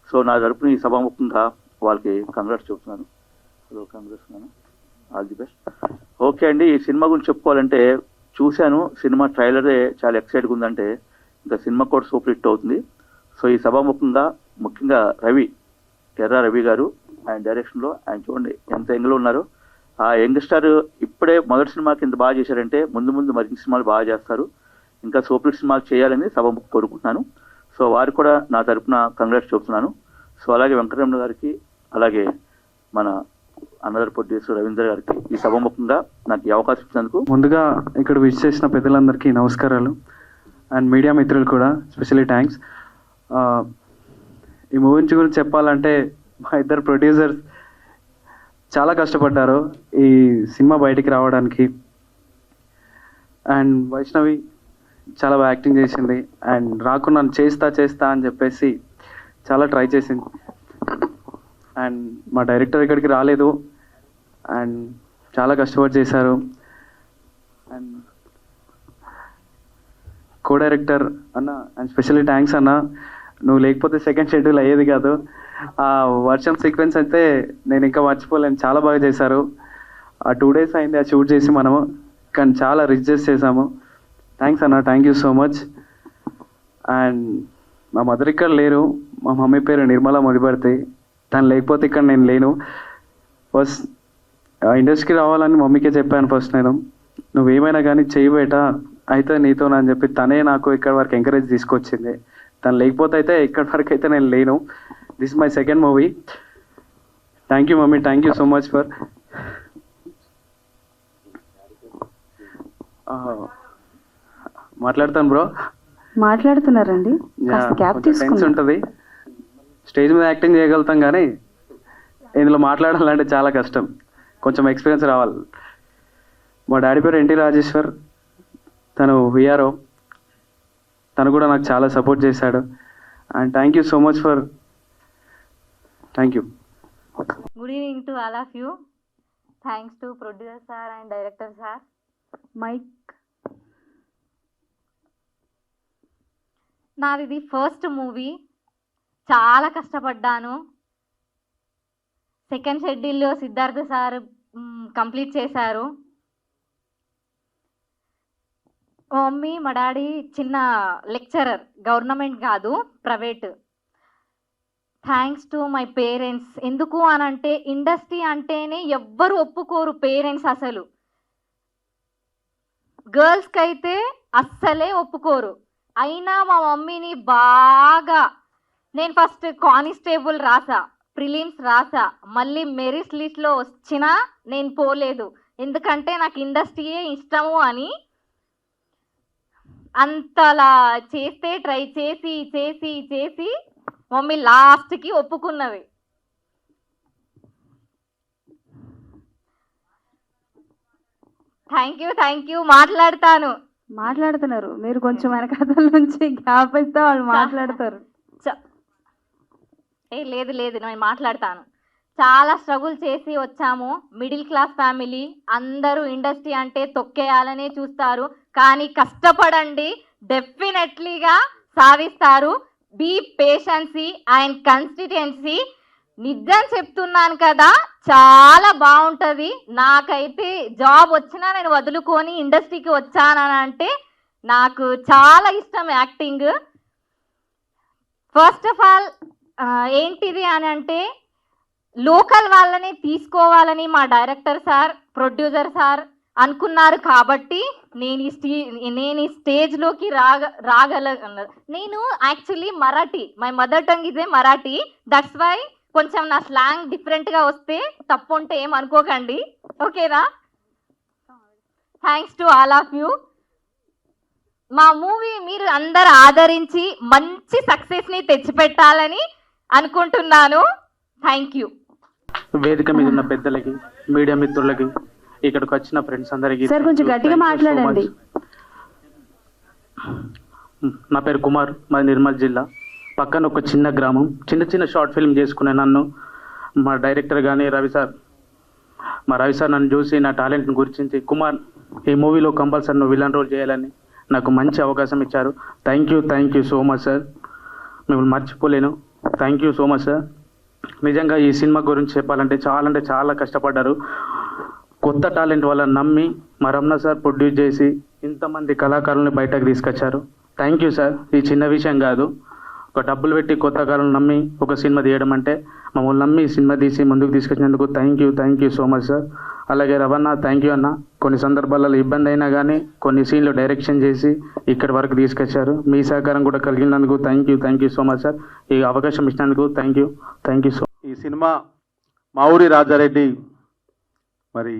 సో నా తరపున ఈ సభాముఖంగా వాళ్ళకి కంగ్రాట్స్ చెప్తున్నాను. హలో, కంగ్రాట్స్ ఉన్నాను, ఆల్ ది బెస్ట్. ఓకే అండి, ఈ సినిమా గురించి చెప్పుకోవాలంటే చూశాను, సినిమా ట్రైలరే చాలా ఎక్సైట్గా ఉందంటే ఇంకా సినిమా కూడా సూపర్ హిట్ అవుతుంది. సో ఈ సభాముఖంగా ముఖ్యంగా ఎర్ర రవి గారు ఆయన డైరెక్షన్లో ఆయన చూడండి ఎంత యంగ్లో ఉన్నారు. ఆ యంగ్ స్టార్ ఇప్పుడే మొదటి సినిమాకి ఇంత బాగా చేశారంటే ముందు ముందు మరిన్ని సినిమాలు బాగా చేస్తారు. ఇంకా సూపర్ సినిమాలు చేయాలని సభముఖం కోరుకుంటున్నాను. సో వారికి కూడా నా తరపున కంగ్రాట్స్ చెప్తున్నాను. సో అలాగే వెంకటరమణ గారికి, అలాగే మన అనదర్ ప్రొడ్యూసర్ రవీంద్ర గారికి ఈ సభముఖంగా నాకు ఈ అవకాశం ఇచ్చినందుకు ముందుగా ఇక్కడ విష్ చేసిన పెద్దలందరికీ నమస్కారాలు. అండ్ మీడియా మిత్రులు కూడా స్పెషల్లీ థ్యాంక్స్. ఈ మూవీ గురించి చెప్పాలంటే మా ఇద్దరు ప్రొడ్యూసర్స్ చాలా కష్టపడ్డారు ఈ సినిమా బయటికి రావడానికి. అండ్ వైష్ణవి చాలా బాగా యాక్టింగ్ చేసింది. అండ్ రాకున్నాను చేస్తా అని చెప్పేసి చాలా ట్రై చేసింది. అండ్ మా డైరెక్టర్ ఇక్కడికి రాలేదు అండ్ చాలా కష్టపడి చేశారు. అండ్ కో డైరెక్టర్ అన్న అండ్ స్పెషల్లీ థ్యాంక్స్ అన్న, నువ్వు లేకపోతే సెకండ్ షెడ్యూల్ అయ్యేది కాదు. ఆ వర్షం సీక్వెన్స్ అయితే నేను ఇంకా మర్చిపోలేను, చాలా బాగా చేశారు. ఆ 2 days అయింది ఆ షూట్ చేసి మనము, కానీ చాలా రిచ్ చేసాము. థ్యాంక్స్ అన్న, thank you so much. And మా మదర్ ఇక్కడ లేరు, మా మమ్మీ పేరు నిర్మల ముడిపడితే, తను లేకపోతే ఇక్కడ నేను లేను. ఫస్ట్ ఇండస్ట్రీకి రావాలని మమ్మీకే చెప్పాను ఫస్ట్. నేను నువ్వేమైనా కానీ చెయ్యి బేట అయితే నీతో అని చెప్పి తనే నాకు ఇక్కడ వరకు ఎంకరేజ్ తీసుకొచ్చింది. తను లేకపోతే అయితే ఇక్కడ వరకు అయితే నేను లేను. This my second movie. Thank you mummy, thank you so much for మాట్లాడతాను బ్రో. మాట్లాడుతున్నారండి, కాస్త క్యాప్ టెన్స్ తీసుకున్నాం. ఉంటుంది. స్టేజ్ మీద యాక్టింగ్ చేయగలుగుతాం కానీ ఇందులో మాట్లాడాలంటే చాలా కష్టం, కొంచెం ఎక్స్పీరియన్స్ రావాలి. మా డాడీ పేరు ఎన్టీ రాజేశ్వర్, తను విఆర్ఓ. తను కూడా నాకు చాలా సపోర్ట్ చేశాడు. And thank you so much for thank you. Good evening to all of you. Thanks to producer sir and director sir. Mike నాది ఇది ఫస్ట్ మూవీ, చాలా కష్టపడ్డాను. సెకండ్ షెడ్యూల్లో సిద్ధార్థ సార్ కంప్లీట్ చేశారు. మా మమ్మీ మా డాడీ చిన్న లెక్చరర్, గవర్నమెంట్ కాదు private. Thanks to my parents. ఎందుకు అని అంటే ఇండస్ట్రీ అంటేనే ఎవ్వరు ఒప్పుకోరు పేరెంట్స్, అసలు గర్ల్స్కి అయితే అస్సలే ఒప్పుకోరు. అయినా మా మమ్మీని బాగా, నేను ఫస్ట్ కానిస్టేబుల్ రాసా, ప్రిలిమ్స్ రాసా, మళ్ళీ మెరిట్ లిస్ట్లో వచ్చినా నేను పోలేదు, ఎందుకంటే నాకు ఇండస్ట్రీయే ఇష్టము అని. అంతలా చేస్తే ట్రై చేసి చేసి చేసి మమ్మీ లాస్ట్కి ఒప్పుకున్నది. థ్యాంక్ యూ మాట్లాడుతున్నారు మీరు, కొంచెం వెనకాతల నుంచి గ్యాప్ ఇస్తే వాళ్ళు మాట్లాడతారు. లేదు నేను మాట్లాడతాను. చాలా స్ట్రగుల్ చేసి వచ్చాము. మిడిల్ క్లాస్ ఫ్యామిలీ, అందరూ ఇండస్ట్రీ అంటే తొక్కేయాలనే చూస్తారు, కానీ కష్టపడండి, డెఫినెట్లీగా సాధిస్తారు. Be patiency and consistency. నిజం చెప్తున్నాను కదా, చాలా బాగుంటుంది. నాకైతే జాబ్ వచ్చినా నేను వదులుకొని ఇండస్ట్రీకి వచ్చానని అంటే నాకు చాలా ఇష్టం యాక్టింగ్. ఫస్ట్ ఆఫ్ ఆల్ ఏంటిది అని అంటే లోకల్ వాళ్ళని తీసుకోవాలని మా డైరెక్టర్ సార్, ప్రొడ్యూసర్ సార్ అనుకున్నారు కాబట్టి నేను ఈ స్టేజ్లోకి నేను actually Marathi, my mother tongue ఇదే మరాఠీ, దట్స్ వై కొంచెం నా స్లాంగ్ డిఫరెంట్గా వస్తే తప్పు ఉంటే ఏం అనుకోకండి, ఓకేనా? Thanks to all of you. మా మూవీ మీరు అందరు ఆదరించి మంచి సక్సెస్ని తెచ్చిపెట్టాలని అనుకుంటున్నాను. Thank you. వేదిక మీద ఉన్న పెద్దలకి, మీడియా మిత్రులకి, ఇక్కడికి వచ్చిన ఫ్రెండ్స్ అందరికీ సార్ కొంచెం గట్టిగా మాట్లాడండి. నా పేరు కుమార్, మాది నిర్మల్ జిల్లా. పక్కన ఒక చిన్న గ్రామం. చిన్న షార్ట్ ఫిల్మ్ చేసుకునే నన్ను మా డైరెక్టర్ కానీ రవి సార్ నన్ను చూసి నా టాలెంట్ని గుర్తించి, కుమార్ ఈ మూవీలో కంపల్సరీ నువ్వు విలన్ రోల్ చేయాలని నాకు మంచి అవకాశం ఇచ్చారు. Thank you so much sir, మిమ్మల్ని మర్చిపోలేను. Thank you so much sir. నిజంగా ఈ సినిమా గురించి చెప్పాలంటే చాలా కష్టపడ్డారు. కొత్త టాలెంట్ వల్ల నమ్మి మా రమణ సార్ ప్రొడ్యూస్ చేసి ఇంతమంది కళాకారులను బయటకు తీసుకొచ్చారు. Thank you sir. ఈ చిన్న విషయం కాదు, ఒక డబ్బులు పెట్టి కొత్త కళలను నమ్మి ఒక సినిమా తీయడం అంటే, మమ్మల్ని నమ్మి సినిమా తీసి ముందుకు తీసుకొచ్చినందుకు thank you so much sir. అలాగే రవణ, థ్యాంక్ యూ అన్న. కొన్ని సందర్భాలలో ఇబ్బంది అయినా కానీ కొన్ని సీన్లు డైరెక్షన్ చేసి ఇక్కడి వరకు తీసుకొచ్చారు. మీ సహకారం కూడా కలిగినందుకు thank you so much sir. ఈ అవకాశం ఇచ్చినందుకు థ్యాంక్ యూ సో. ఈ సినిమా మా ఊరి రాజారెడ్డి, మరి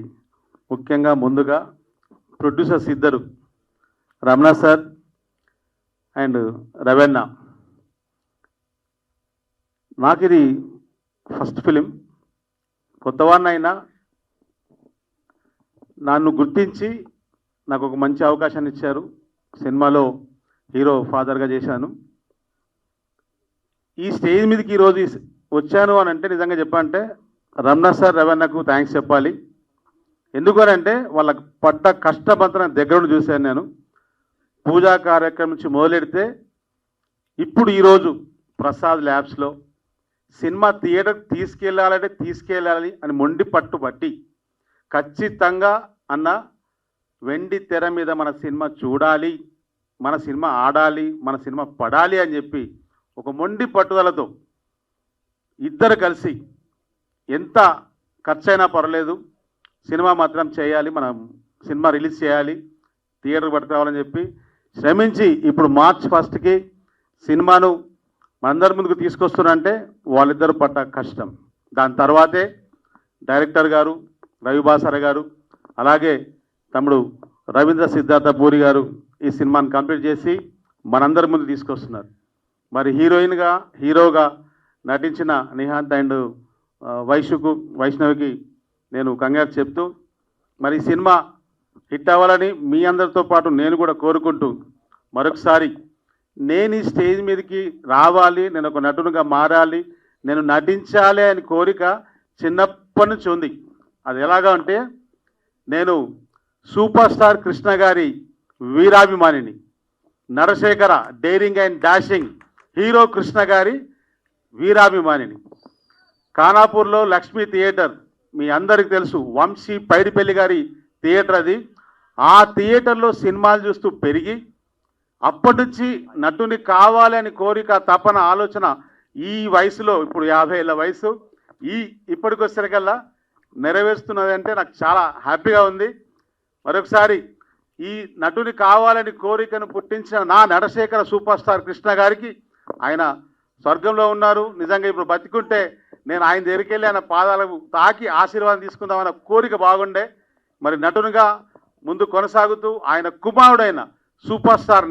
ముఖ్యంగా ముందుగా ప్రొడ్యూసర్స్ ఇద్దరు, రమణ సార్ అండ్ రవణ. నాకు ఇది ఫస్ట్ ఫిలిం. కొత్తవాడినైనా నన్ను గుర్తించి నాకు ఒక మంచి అవకాశాన్ని ఇచ్చారు. సినిమాలో హీరో ఫాదర్గా చేశాను. ఈ స్టేజ్ మీదకి ఈరోజు వచ్చాను అని అంటే నిజంగా చెప్పాలంటే రమణ సార్, రవణకు థ్యాంక్స్ చెప్పాలి. ఎందుకనంటే వాళ్ళకు పడ్డ కష్టమంతా దగ్గర చూశాను నేను. పూజా కార్యక్రమం నుంచి మొదలెడితే ఇప్పుడు ఈరోజు ప్రసాద్ ల్యాబ్స్లో సినిమా థియేటర్కి తీసుకెళ్ళాలి అని మొండి పట్టుబట్టి ఖచ్చితంగా అన్న వెండి తెర మీద మన సినిమా చూడాలి, మన సినిమా ఆడాలి, మన సినిమా పడాలి అని చెప్పి ఒక మొండి పట్టుదలతో ఇద్దరు కలిసి ఎంత ఖర్చైనా పర్లేదు సినిమా మాత్రం చేయాలి, మనం సినిమా రిలీజ్ చేయాలి, థియేటర్కి పట్టుకురావాలని చెప్పి శ్రమించి ఇప్పుడు మార్చ్ 1కి సినిమాను మనందరి ముందుకు తీసుకొస్తున్నారంటే వాళ్ళిద్దరు పడ్డ కష్టం. దాని తర్వాతే డైరెక్టర్ గారు రవిబాసర గారు, అలాగే తమ్ముడు రవీంద్ర సిద్ధార్థ పూరి గారు ఈ సినిమాని కంప్లీట్ చేసి మనందరి ముందు తీసుకొస్తున్నారు. మరి హీరోగా నటించిన నిహాంత్ అండ్ వైష్ణవికి నేను కంగ్రాట్స్ చెప్తూ, మరి ఈ సినిమా హిట్ అవ్వాలని మీ అందరితో పాటు నేను కూడా కోరుకుంటూ, మరొకసారి నేను ఈ స్టేజ్ మీదకి రావాలి, నేను ఒక నటునిగా మారాలి, నేను నటించాలి అని కోరిక చిన్నప్పటి నుంచి ఉంది. అది ఎలాగా అంటే, నేను సూపర్ స్టార్ కృష్ణ గారి వీరాభిమానిని, Narasekhara daring and dashing hero Krishna గారి వీరాభిమానిని. ఖానాపూర్లో లక్ష్మీ థియేటర్ మీ అందరికీ తెలుసు, వంశీ పైడిపల్లి గారి థియేటర్ అది. ఆ థియేటర్లో సినిమాలు చూస్తూ పెరిగి అప్పటి నుంచి నటుని కావాలని కోరిక, తపన, ఆలోచన ఈ వయసులో, ఇప్పుడు 50 ఏళ్ళ వయసు, ఇప్పటికి వచ్చేసరికల్లా నెరవేరుస్తున్నది అంటే నాకు చాలా హ్యాపీగా ఉంది. మరొకసారి ఈ నటుని కావాలని కోరికను పుట్టించిన నా నరశేఖర సూపర్ స్టార్ కృష్ణ గారికి, ఆయన స్వర్గంలో ఉన్నారు, నిజంగా ఇప్పుడు బతికుంటే నేను ఆయన దగ్గరికి వెళ్ళి ఆయన పాదాలకు తాకి ఆశీర్వాదం తీసుకుందామన్న కోరిక బాగుండే. మరి నటునిగా ముందు కొనసాగుతూ ఆయన కుమారుడైన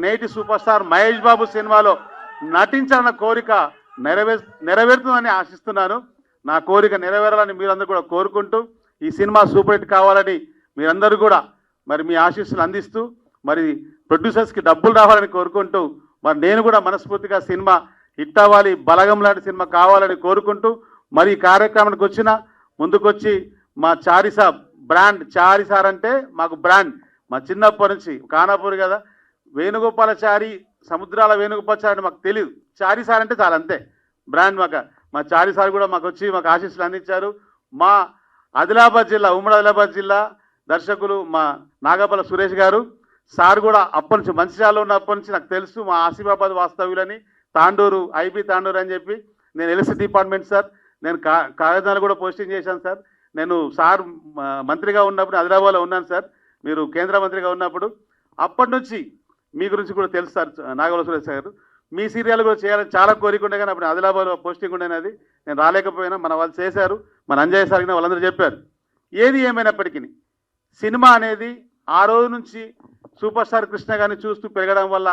నేటి సూపర్ స్టార్ మహేష్ బాబు సినిమాలో నటించాలన్న కోరిక నెరవేరుతుందని ఆశిస్తున్నాను. నా కోరిక నెరవేరాలని మీరందరూ కూడా కోరుకుంటూ, ఈ సినిమా సూపర్ హిట్ కావాలని మీరందరూ కూడా మరి మీ ఆశీస్సులు అందిస్తూ, మరి ప్రొడ్యూసర్స్కి డబ్బులు రావాలని కోరుకుంటూ, మరి నేను కూడా మనస్ఫూర్తిగా సినిమా హిట్ అవ్వాలి, బలగం లాంటి సినిమా కావాలని కోరుకుంటూ, మరి ఈ కార్యక్రమానికి ముందుకొచ్చి మా చారిసాబ్ బ్రాండ్, చారిసార్ అంటే మాకు బ్రాండ్, మా చిన్నప్పటి నుంచి ఖానాపూర్ కదా, వేణుగోపాలచారి, సముద్రాల వేణుగోపాలచారి అంటే మాకు తెలియదు, చారిసార్ అంటే చాలా అంతే బ్రాండ్. మా చారిసార్ కూడా మాకు వచ్చి మాకు ఆశీస్సులు అందించారు. మా ఆదిలాబాద్ జిల్లా, ఉమ్మడి ఆదిలాబాద్ జిల్లా దర్శకులు మా నాగపల్ల సురేష్ గారు సార్ కూడా అప్పటి నుంచి, మంచిర్యాలలో ఉన్నప్పటి నుంచి నాకు తెలుసు, మా ఆసిఫాబాద్ వాస్తవ్యులని, తాండూరు ఐబీ తాండూరు అని చెప్పి, నేను ఎలక్ట్రిసిటీ డిపార్ట్మెంట్ సార్, నేను కాగితాలు కూడా పోస్టింగ్ చేశాను సార్. నేను సార్ మంత్రిగా ఉన్నప్పుడు ఆదిలాబాద్లో ఉన్నాను సార్, మీరు కేంద్ర మంత్రిగా ఉన్నప్పుడు. అప్పటి నుంచి మీ గురించి కూడా తెలుసు సార్ నాగపల్ల సురేష్ గారు. మీ సీరియల్ కూడా చేయాలని చాలా కోరిక ఉండే, కానీ అప్పుడు ఆదిలాబాద్లో పోస్టింగ్ ఉండేది, నేను రాలేకపోయినా. మన వాళ్ళు చేశారు, మన అంజయ్ సార్ వాళ్ళందరూ చెప్పారు. ఏది ఏమైనప్పటికీ సినిమా అనేది ఆ రోజు నుంచి సూపర్ స్టార్ కృష్ణ గారిని చూస్తూ పెరగడం వల్ల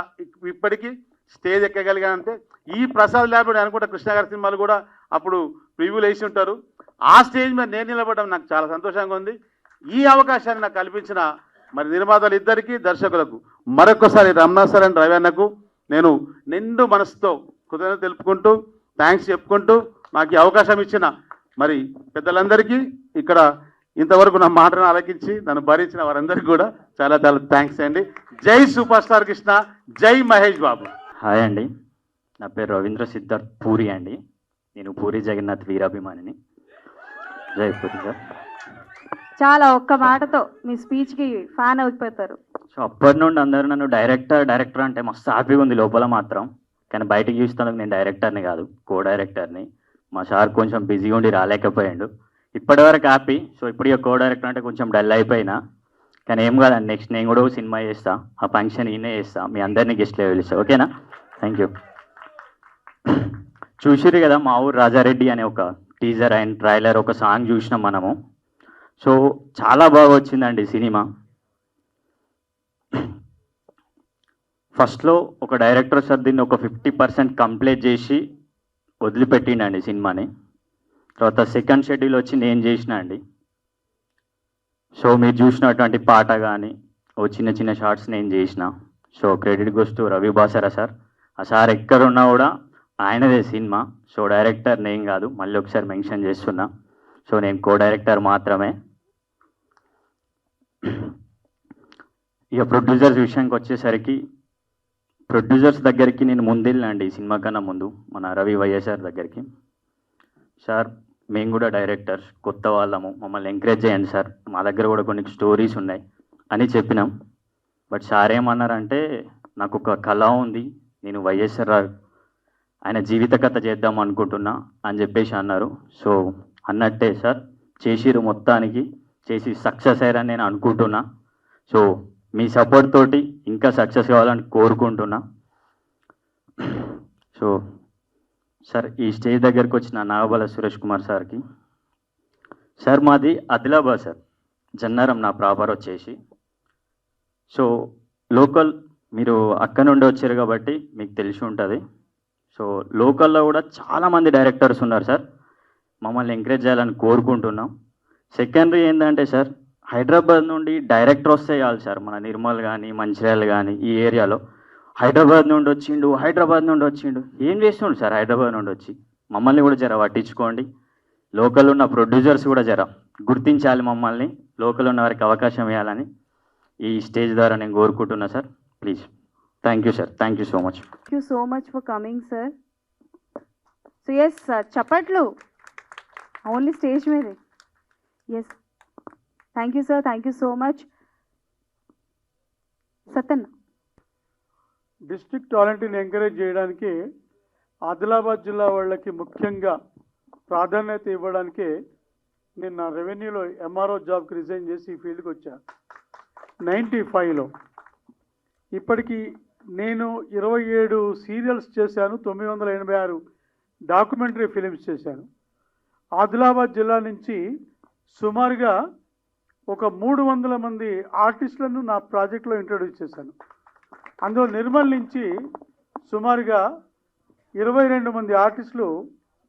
ఇప్పటికీ స్టేజ్ ఎక్కగలిగానంటే ఈ ప్రసాద్ ల్యాబ్ అనుకుంటా కృష్ణ గారి సినిమాలు కూడా అప్పుడు ప్రివ్యూలు వేసి ఉంటారు. ఆ స్టేజ్ మీద నేను నిలబడడం నాకు చాలా సంతోషంగా ఉంది. ఈ అవకాశాన్ని నాకు కల్పించిన మరి నిర్మాతలు ఇద్దరికి, దర్శకులకు మరొకసారి రమణ సార్ అండ్ రవి అన్నకు నేను నిండు మనసుతో కృతజ్ఞతలు తెలుపుకుంటూ, థ్యాంక్స్ చెప్పుకుంటూ, నాకు ఈ అవకాశం ఇచ్చిన మరి పెద్దలందరికీ, ఇక్కడ ఇంతవరకు నా మాటను ఆలకించి నన్ను భరించిన వారందరికీ కూడా చాలా చాలా థ్యాంక్స్ అండి. జై సూపర్ స్టార్ కృష్ణ, జై మహేష్ బాబు. హాయ్ అండి, నా పేరు రవీంద్ర సిద్ధార్థ్ పూరి అండి. నేను పూరి జగన్నాథ్ వీరాభిమానిని. జై పూరి సార్. చాలా ఒక్క మాటతో మీ స్పీచ్కి ఫ్యాన్ అయిపోతారు. సో అప్పటి నుండి అందరూ నన్ను డైరెక్టర్ అంటే మస్తు హ్యాపీగా ఉంది లోపల మాత్రం, కానీ బయటకు చూస్తాను నేను డైరెక్టర్ని కాదు, కో డైరెక్టర్ని. మా సార్ కొంచెం బిజీగా ఉండి రాలేకపోయాడు. ఇప్పటివరకు హ్యాపీ. సో ఇప్పుడు కో డైరెక్టర్ అంటే కొంచెం డల్ అయిపోయినా, కానీ ఏం కాదండి, నెక్స్ట్ నేను కూడా సినిమా చేస్తా, ఆ ఫంక్షన్ ఈయనే చేస్తా, మీ అందరినీ గెస్ట్లో పిలుస్తా, ఓకేనా? Thank you. చూసిరు కదా మా ఊరు రాజారెడ్డి అనే ఒక టీజర్ అండ్ ట్రైలర్, ఒక సాంగ్ చూసినాం మనము. సో చాలా బాగా వచ్చిందండి సినిమా. ఫస్ట్లో ఒక డైరెక్టర్ సార్ దీన్ని ఒక 50% కంప్లీట్ చేసి వదిలిపెట్టిండండి సినిమాని. తర్వాత సెకండ్ షెడ్యూల్ వచ్చి నేను చేసిన అండి. సో మీరు చూసినటువంటి పాట కానీ ఓ చిన్న చిన్న షార్ట్స్ నేను చేసిన. So credit goes to Ravi Basara sir. ఆ సార్ ఎక్కడున్నా కూడా ఆయనదే సినిమా. సో డైరెక్టర్ నేను కాదు, మళ్ళీ ఒకసారి మెన్షన్ చేస్తున్నా. సో నేను కో డైరెక్టర్ మాత్రమే. ఇక ప్రొడ్యూసర్స్ విషయానికి వచ్చేసరికి, ప్రొడ్యూసర్స్ దగ్గరికి నేను ముందెళ్ళండి ఈ సినిమా కన్నా ముందు, మన రవి వైఎస్ఆర్ దగ్గరికి. సార్ మేము కూడా డైరెక్టర్స్ కొత్త వాళ్ళము, మమ్మల్ని ఎంకరేజ్ చేయండి సార్, మా దగ్గర కూడా కొన్ని స్టోరీస్ ఉన్నాయి అని చెప్పినాం. బట్ సార్ ఏమన్నారంటే, నాకు ఒక కళ ఉంది, నేను వైఎస్ఆర్ ఆయన జీవిత కథ చేద్దాం అనుకుంటున్నా అని చెప్పేసి అన్నారు. సో అన్నట్టే సార్ చేసిరు, మొత్తానికి చేసి సక్సెస్ అయ్యారని నేను అనుకుంటున్నా. సో మీ సపోర్ట్ తోటి ఇంకా సక్సెస్ కావాలని కోరుకుంటున్నా. సో సార్ ఈ స్టేజ్ దగ్గరికి వచ్చిన నాగబల సురేష్ కుమార్ సార్కి, సార్ మాది ఆదిలాబాద్ సార్, జన్నారం నా ప్రాపర్ వచ్చేసి. సో లోకల్, మీరు అక్కడ నుండి వచ్చారు కాబట్టి మీకు తెలిసి ఉంటుంది. సో లోకల్లో కూడా చాలామంది డైరెక్టర్స్ ఉన్నారు సార్, మమ్మల్ని ఎంకరేజ్ చేయాలని కోరుకుంటున్నాం. సెకండరీ ఏంటంటే సార్, హైదరాబాద్ నుండి డైరెక్టర్ వస్తే చాలు సార్, మన నిర్మల్ కానీ మంచిర్యాల కానీ ఈ ఏరియాలో హైదరాబాద్ నుండి వచ్చిండు ఏం చేస్తుండు సార్ హైదరాబాద్ నుండి వచ్చి. మమ్మల్ని కూడా జర పట్టించుకోండి, లోకల్ ఉన్న ప్రొడ్యూసర్స్ కూడా జర గుర్తించాలి మమ్మల్ని, లోకల్ ఉన్న వారికి అవకాశం ఇవ్వాలని ఈ స్టేజ్ ద్వారా నేను కోరుకుంటున్నా sir. Please, thank you sir, thank you so much. Thank you so much for coming sir. So yes చప్పట్లు ఓన్లీ స్టేజ్ మీదే. Yes, thank you sir, thank you so much. Satyanna, district టాలెంట్ని ఎంకరేజ్ చేయడానికి ఆదిలాబాద్ జిల్లా వాళ్ళకి ముఖ్యంగా ప్రాధాన్యత ఇవ్వడానికి నేను నా రెవెన్యూలో ఎంఆర్ఓ జాబ్కి రిజైన్ చేసి ఈ ఫీల్డ్కి వచ్చాను 95లో. ఇప్పటికీ నేను 27 సీరియల్స్ చేశాను, 986 డాక్యుమెంటరీ ఫిలిమ్స్ చేశాను. ఆదిలాబాద్ జిల్లా నుంచి సుమారుగా ఒక 300 మంది ఆర్టిస్టులను నా ప్రాజెక్ట్లో ఇంట్రొడ్యూస్ చేశాను. అందులో నిర్మల్ నుంచి సుమారుగా 22 మంది ఆర్టిస్టులు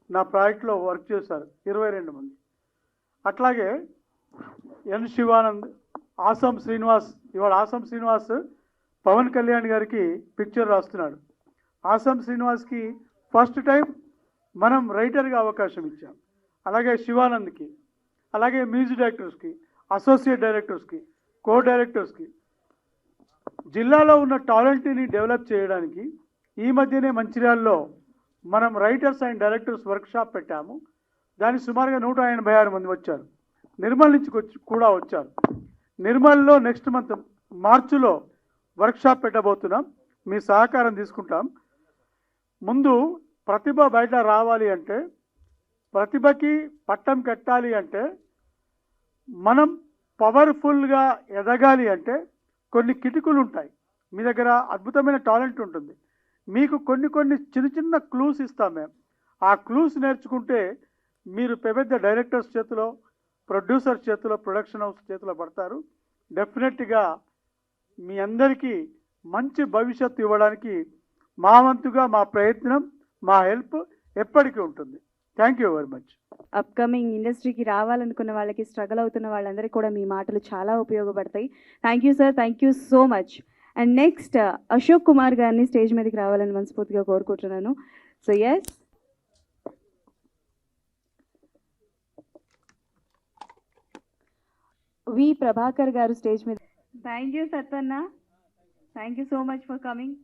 నా ప్రాజెక్ట్లో వర్క్ చేశారు, 22 మంది. అట్లాగే ఎన్ శివానంద్, ఆసం శ్రీనివాస్, ఇవాళ ఆసం శ్రీనివాస్ పవన్ కళ్యాణ్ గారికి పిక్చర్ రాస్తున్నాడు. ఆసం శ్రీనివాస్కి ఫస్ట్ టైం మనం రైటర్గా అవకాశం ఇచ్చాం. అలాగే శివానంద్కి, అలాగే మ్యూజిక్ డైరెక్టర్స్కి, అసోసియేట్ డైరెక్టర్స్కి, కో డైరెక్టర్స్కి, జిల్లాలో ఉన్న టాలెంట్ని డెవలప్ చేయడానికి ఈ మధ్యనే మంచిర్యాలలో మనం రైటర్స్ అండ్ డైరెక్టర్స్ వర్క్షాప్ పెట్టాము. దానికి సుమారుగా 186 మంది వచ్చారు. నిర్మల్ నుంచి కూడా వచ్చారు. నిర్మల్లో నెక్స్ట్ మంత్ మార్చిలో వర్క్షాప్ పెట్టబోతున్నాం, మీ సహకారం తీసుకుంటాం. ముందు ప్రతిభ బయట రావాలి అంటే, ప్రతిభకి పట్టం కట్టాలి అంటే, మనం పవర్ఫుల్గా ఎదగాలి అంటే కొన్ని కిటుకులు ఉంటాయి. మీ దగ్గర అద్భుతమైన టాలెంట్ ఉంటుంది, మీకు కొన్ని చిన్న క్లూస్ ఇస్తాం మేము. ఆ క్లూస్ నేర్చుకుంటే మీరు పెద్ద డైరెక్టర్స్ చేతిలో, ప్రొడ్యూసర్ చేతిలో, ప్రొడక్షన్ హౌస్ చేతిలో పడతారు. డెఫినెట్గా మీ అందరికీ మంచి భవిష్యత్తు ఇవ్వడానికి మా వంతుగా మా ప్రయత్నం, మా హెల్ప్ ఎప్పటికీ ఉంటుంది. Thank you very much. Upcoming ఇండస్ట్రీకి రావాలనుకున్న వాళ్ళకి, స్ట్రగుల్ అవుతున్న వాళ్ళందరికీ కూడా మీ మాటలు చాలా ఉపయోగపడతాయి. Thank you sir, thank you so much. And next Ashok Kumar గారిని స్టేజ్ మీదకి రావాలని మనస్ఫూర్తిగా కోరుకుంటున్నాను. సో ఎస్, వి ప్రభాకర్ గారు స్టేజ్ మీద. Thank you Sattanna, thank you so much for coming.